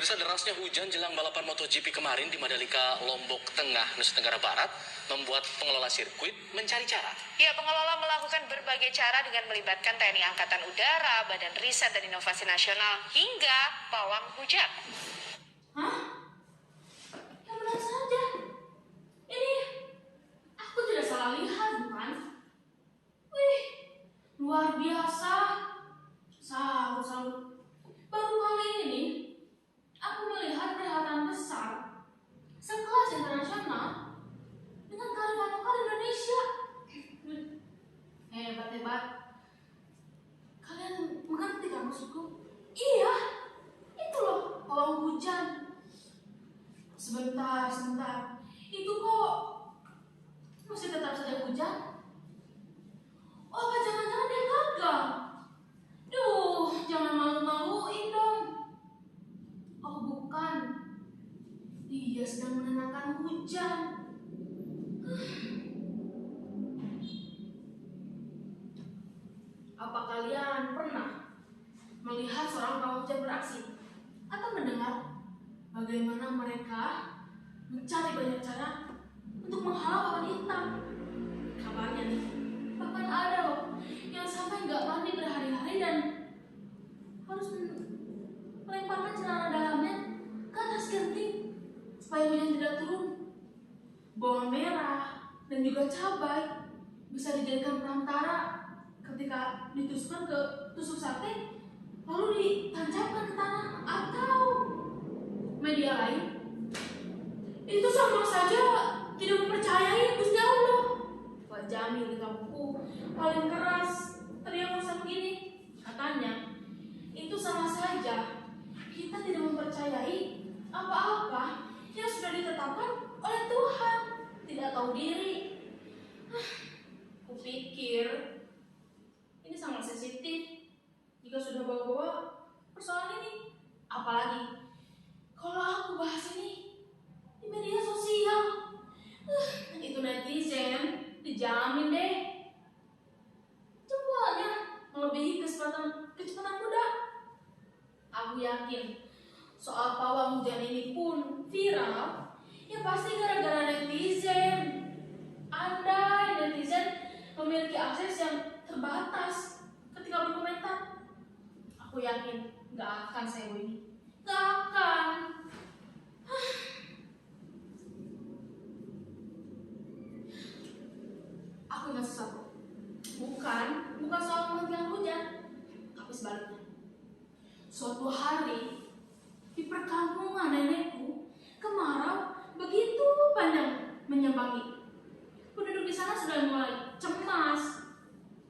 Pemirsa, derasnya hujan jelang balapan MotoGP kemarin di Mandalika, Lombok Tengah, Nusa Tenggara Barat membuat pengelola sirkuit mencari cara. Ya, pengelola melakukan berbagai cara dengan melibatkan TNI Angkatan Udara, Badan Riset dan Inovasi Nasional, hingga pawang hujan. Hah? Yang benar saja. Ini, aku tidak salah lihat, bukan? Wih, luar biasa. Salut. Baru kali ini aku melihat perhelatan besar sekelas internasional dengan kearifan lokal Indonesia. Hebat. Kalian mengerti kan maksudku? Iya, itu loh pawang hujan. Sebentar. Itu kok masih tetap saja hujan? Oh, apa jangan-jangan dia gagal? Duh, jangan malu-maluin dong. Oh, bukan. Dia sedang menenangkan hujan. Apa kalian pernah melihat seorang pawang hujan beraksi? Atau mendengar bagaimana mereka mencari banyak cara untuk menghalau awan hitam? Kabarnya nih, bahkan ada loh yang sampai nggak mandi berhari-hari dan harus melemparkan celana dalamnya ke atas genting supaya hujan tidak turun. Bawang merah dan juga cabai bisa dijadikan perantara ketika ditusukkan ke tusuk sate lalu ditancapkan ke tanah atau media lain. Itu sama saja tidak mempercayai Gusti Allah. Pak Jamil di kampungku paling keras teriak pesan begini, katanya itu sama saja kita tidak mempercayai apa-apa yang sudah ditetapkan oleh Tuhan, tidak tahu diri. Kupikir ini sangat sensitif jika sudah bawa-bawa persoalan ini. Apalagi kalau aku bahas ini di media sosial, itu netizen dijamin deh jempolnya melebihi kecepatan kuda. Aku yakin soal pawang hujan ini pun viral, ya pasti gara-gara netizen. Andai netizen memiliki akses yang terbatas ketika berkomentar, aku yakin gak akan sewa ini. Gak akan. Aku ingat sesuatu. Bukan soal menghentikan hujan, tapi sebaliknya. Suatu hari di perkampungan nenekku, kemarau begitu panjang menyambangi. Penduduk di sana sudah mulai cemas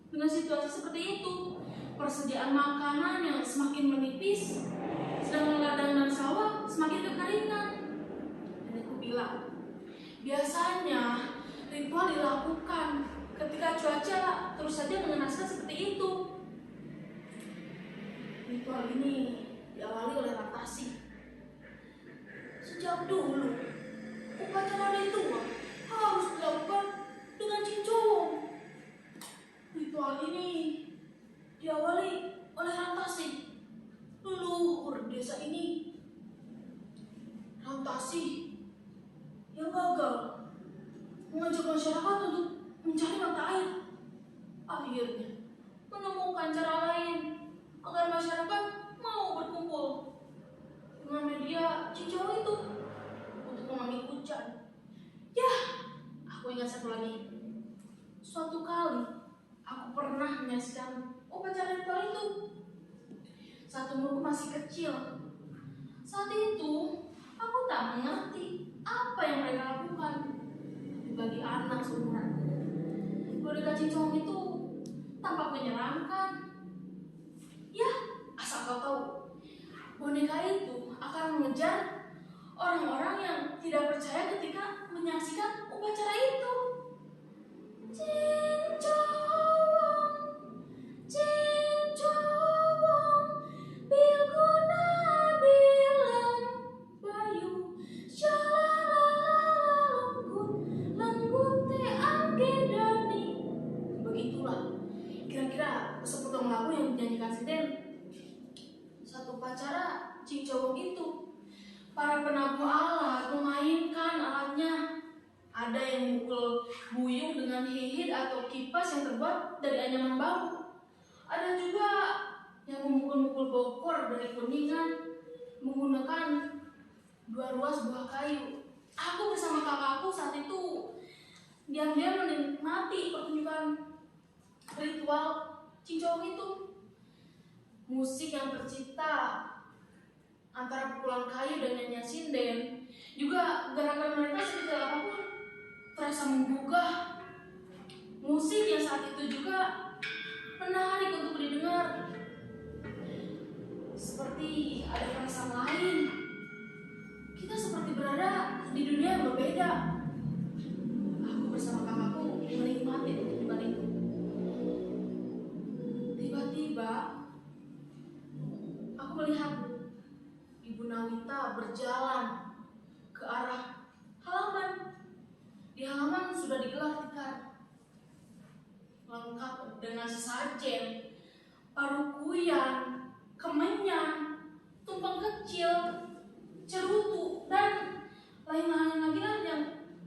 dengan situasi seperti itu. Persediaan makanan yang semakin menipis, sedang ladang dan sawah semakin kekeringan. Nenekku bilang, biasanya ritual dilakukan ketika cuaca terus saja mengenaskan seperti itu. Ritual ini diawali oleh Ratasi. Sejak dulu, upacara ritual harus dilakukan dengan cincong. Ritual ini diawali oleh Ratasi, leluhur desa ini. Ratasi yang gagal mengajak masyarakat untuk mencari mata air. Akhirnya menemukan cara lain agar masyarakat mau berkumpul dengan media cincau itu untuk memanggil hujan. Ya, aku ingat satu lagi. Suatu kali aku pernah menyaksikan upacara ritual itu saat umurku masih kecil. Saat itu aku tak mengerti apa yang mereka lakukan. Bagi anak seumuran, boneka cincong itu tampak menyeramkan. Ya, asal kau tahu, boneka itu akan mengejar orang-orang yang tidak percaya ketika menyaksikan upacara itu. Cincong, bilguna bilang bayu, lenggut te angkedani. Begitulah kira-kira sepotong lagu yang dinyanyikan si Den saat upacara cincong itu. Para penabuh alat memainkan alatnya. Ada yang memukul buyung dengan hihit atau kipas yang terbuat dari anyaman bambu. Ada juga yang memukul-mukul bokor dari kuningan menggunakan dua ruas buah kayu. Aku bersama kakakku saat itu diam-diam menikmati pertunjukan ritual cincong itu. Musik yang tercipta antara pukulan kayu dan nyanyian sinden, juga gerakan mereka seperti apapun terasa menggugah. Musik yang saat itu juga menarik untuk didengar, seperti ada perasaan lain. Kita seperti berada di dunia yang berbeda. Aku bersama kakakku menikmati pertunjukan itu. Tiba-tiba aku melihat Ibu Nawita berjalan ke arah halaman. Di halaman sudah digelar tikar, lengkap dengan sesajen, parukuyan, kemenyan, tumpeng kecil, cerutu, dan lain-lain lagi lah yang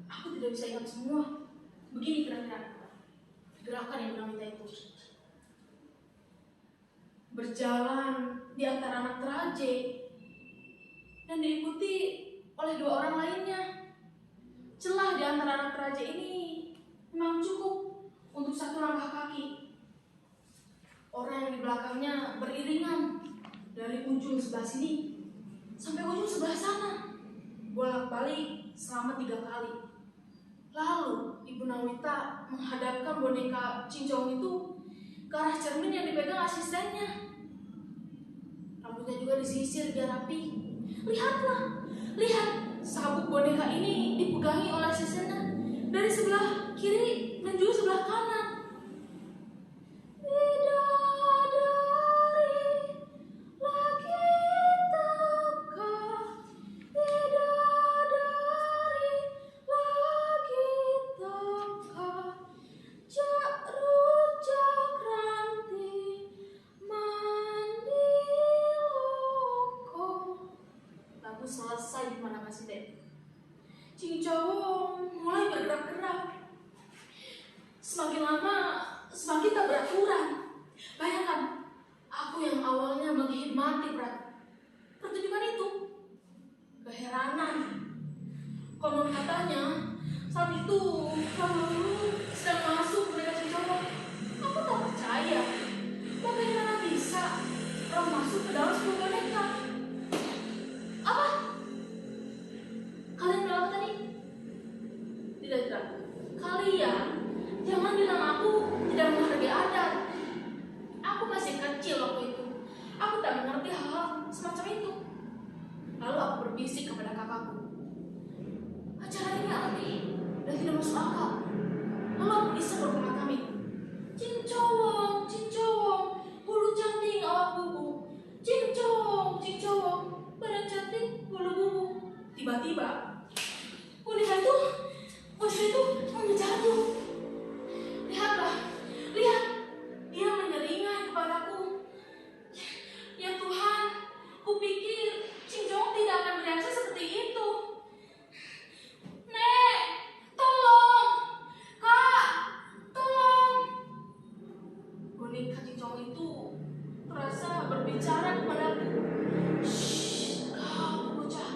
aku tidak bisa ingat semua. Begini kira-kira gerakan yang Nawita itu. Berjalan di antara anak teraje dan diikuti oleh dua orang lainnya. Celah di antara anak teraje ini memang cukup untuk satu langkah kaki. Orang yang di belakangnya beriringan dari ujung sebelah sini sampai ujung sebelah sana, bolak-balik selama 3 kali. Lalu Ibu Nawita menghadapkan boneka cincong itu ke arah cermin yang dipegang asistennya. Rambutnya juga disisir biar rapi. Lihatlah, lihat, sabuk boneka ini dipegangi oleh asistennya dari sebelah kiri dan juga sebelah kanan. Bidadari lagi teka, bidadari lagi teka, jak rujak ranti mandi loko. Lagu selesai di mana kasih deh. Cincong mulai bergerak-gerak. Semakin lama, semakin tak beraturan. Bayangkan, aku yang awalnya menikmati pertunjukan itu, keheranan. Konon katanya, saat itu kamu sedang masuk boneka cincong. Aku tak percaya. Bagaimana bisa orang masuk ke dalam sebuah boneka? Apa? Kalian bilang apa tadi? Tidak. Kalian jangan bilang aku tidak menghargai adat. Aku masih kecil waktu itu. Aku tak mengerti hal-hal semacam itu. Lalu aku berbisik kepada kakakku. Acara ini aneh dan tidak masuk akal. Lalu aku iseng berkata kami. Cincowong, bulu cantik awak bubu. Cincowong, badan cantik bulu bubu. Tiba-tiba boneka itu menjatuh. Lihatlah, lihat, dia menyeringai kepadaku. Ya Tuhan, kupikir cincong tidak akan bereaksi seperti itu. Nek, tolong, Kak, tolong. Boneka cincong itu terasa berbicara kepadaku. Shh, kau bocah,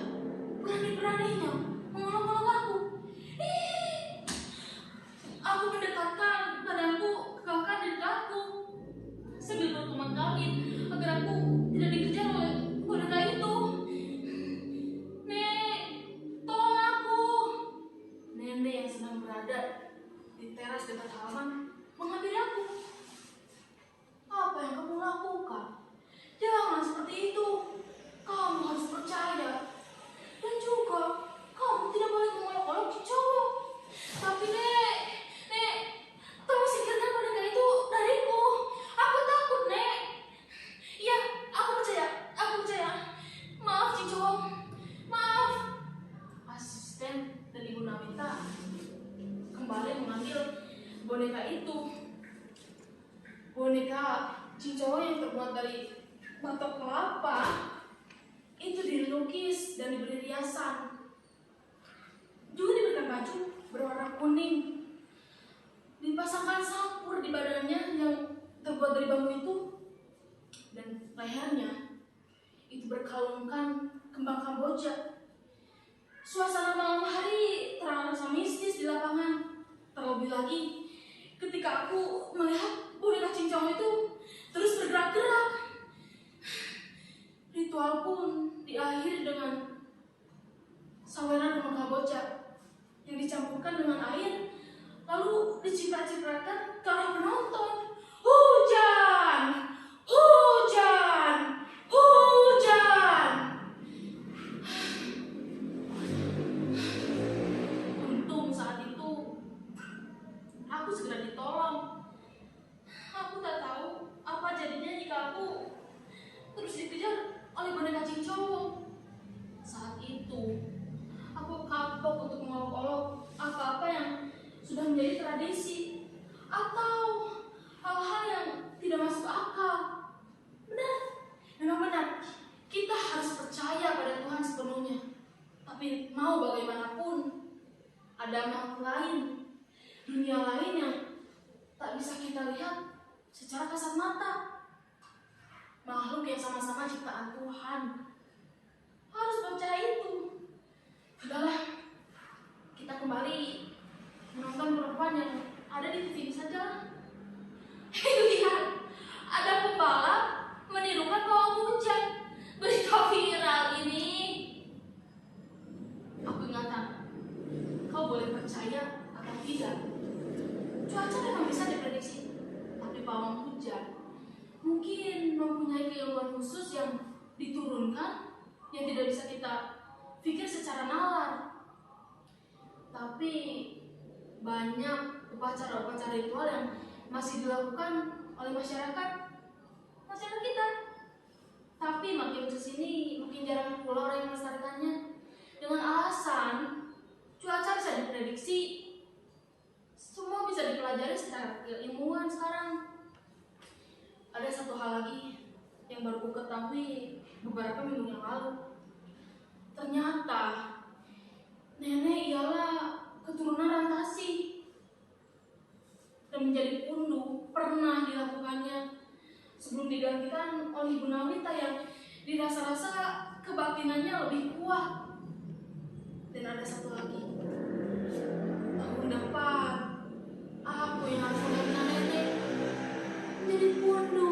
berani-beraninya mengolok-olok aku. Aku mendekatkan badanku ke kakak dan dekatku sambil berkumand kaget agar aku tidak dikejar oleh boneka itu. Nek, tolong aku. Nenek yang sedang berada di teras dekat halaman menghampiri aku. Apa yang kamu lakukan? Jangan seperti itu. Kamu harus percaya. Dan juga kamu tidak boleh mengolok-olok cincong. Tapi Nek, tolong singkirkan boneka itu dariku. Aku takut, Nek. Iya, aku percaya. Maaf, cincong. Maaf. Asisten dan Ibu Nawita kembali mengambil boneka itu. Boneka cincong yang terbuat dari batok kelapa itu dilukis dan diberi riasan. Juga diberikan baju berwarna kuning. Dipasangkan sapur di badannya yang terbuat dari bambu itu. Dan lehernya itu berkalungkan kembang Kamboja. Suasana malam hari terasa mistis di lapangan. Terlebih lagi ketika aku melihat boneka cincong itu terus bergerak-gerak. Ritual pun diakhiri dengan saweran kembang Kamboja yang dicampurkan dengan air lalu diciprat-cipratkan ke arah penonton. Hujan! Hujan! Hujan! Untung saat itu aku segera ditolong. Aku tak tahu apa jadinya jika aku terus dikejar oleh boneka cincong. Saat itu aku kapok untuk mengolok-olok apa-apa yang sudah menjadi tradisi atau hal-hal yang tidak masuk akal. Benar, memang benar. Kita harus percaya pada Tuhan sepenuhnya. Tapi mau bagaimanapun, ada makhluk lain, dunia lain yang tak bisa kita lihat secara kasat mata. Makhluk yang sama-sama ciptaan Tuhan. Harus percaya itu. Sudahlah, kita kembali menonton perempuan yang ada di TV saja. Itu lihat, ada pembalap menirukan pawang hujan. Berita viral ini. Aku ingatkan, kau boleh percaya atau tidak. Cuaca memang bisa diprediksi, tapi pawang hujan mungkin mempunyai keilmuan khusus yang diturunkan yang tidak bisa kita pikir secara nalar. Tapi banyak upacara-upacara ritual yang masih dilakukan oleh masyarakat kita. Tapi makin kesini makin jarang pula orang yang melestarikannya dengan alasan cuaca bisa diprediksi. Semua bisa dipelajari secara keilmuan sekarang. Ada satu hal lagi yang baru ku ketahui beberapa minggu yang lalu. Ternyata nenek ialah keturunan Rantasi dan menjadi pundu pernah dilakukannya sebelum digantikan oleh Ibu Nawita yang dirasa-rasa kebatinannya lebih kuat. Dan ada satu lagi, tahun depan aku yang harus menggantikan nenek menjadi pundu.